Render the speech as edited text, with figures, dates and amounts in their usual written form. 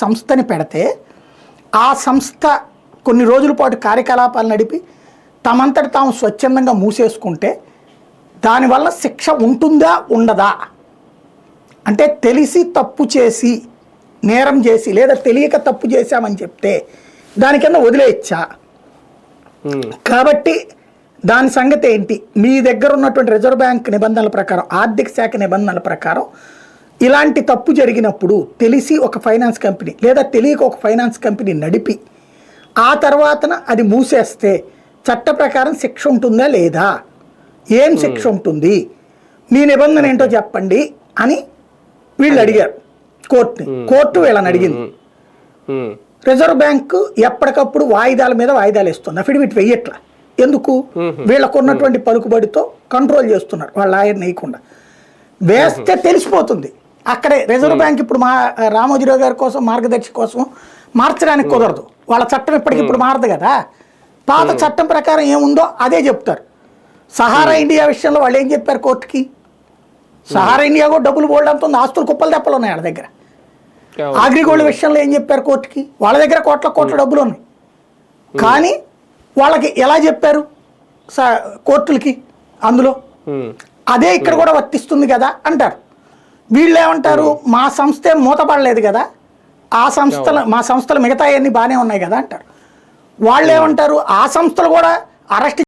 సంస్థని పెడితే ఆ సంస్థ కొన్ని రోజుల పాటు కార్యకలాపాలు నడిపి తమంతట తాము స్వచ్ఛందంగా మూసేసుకుంటే దానివల్ల శిక్ష ఉంటుందా ఉండదా? అంటే తెలిసి తప్పు చేసి నేరం చేసి లేదా తెలియక తప్పు చేశామని చెప్తే దాని కింద వదిలేయచ్చా? కాబట్టి దాని సంగతి ఏంటి? మీ దగ్గర ఉన్నటువంటి రిజర్వ్ బ్యాంక్ నిబంధనల ప్రకారం, ఆర్థిక శాఖ నిబంధనల ప్రకారం ఇలాంటి తప్పు జరిగినప్పుడు తెలిసి ఒక ఫైనాన్స్ కంపెనీ లేదా తెలియక ఒక ఫైనాన్స్ కంపెనీ నడిపి ఆ తర్వాతన అది మూసేస్తే చట్ట ప్రకారం శిక్ష ఉంటుందా లేదా? ఏం శిక్ష ఉంటుంది? మీ నిబంధన ఏంటో చెప్పండి అని వీళ్ళు అడిగారు కోర్టుని. కోర్టు వీళ్ళని అడిగింది. రిజర్వ్ బ్యాంకు ఎప్పటికప్పుడు వాయిదాల మీద వాయిదాలు ఇస్తుంది, అఫిడవిట్ వెయ్యట్లా. ఎందుకు? వీళ్ళకు ఉన్నటువంటి పలుకుబడితో కంట్రోల్ చేస్తున్నారు, వాళ్ళ లాయర్ని వేయకుండా. వేస్తే తెలిసిపోతుంది అక్కడే. రిజర్వ్ బ్యాంక్ ఇప్పుడు రామోజీరావు గారి కోసం మార్గదర్శి కోసం మార్చడానికి కుదరదు, వాళ్ళ చట్టం ఇప్పటికిప్పుడు మారదు కదా. పాత చట్టం ప్రకారం ఏముందో అదే చెప్తారు. సహారా ఇండియా విషయంలో వాళ్ళు ఏం చెప్పారు కోర్టుకి? సహారా ఇండియా కూడా డబ్బులు బోల్డ్ ఉంది, ఆస్తులు కుప్పలు తెప్పలు ఉన్నాయి వాళ్ళ దగ్గర. అగ్రిగోల్డ్ విషయంలో ఏం చెప్పారు కోర్టుకి? వాళ్ళ దగ్గర కోట్ల డబ్బులు ఉన్నాయి. కానీ వాళ్ళకి ఎలా చెప్పారు కోర్టులకి? అందులో అదే ఇక్కడ కూడా వర్తిస్తుంది కదా అంటారు. వీళ్ళు ఏమంటారు? మా సంస్థ మూతపడలేదు కదా, ఆ సంస్థలు మా సంస్థలు మిగతా అన్నీ బాగానే ఉన్నాయి కదా అంటారు. వాళ్ళు ఏమంటారు? ఆ సంస్థలు కూడా అరెస్ట్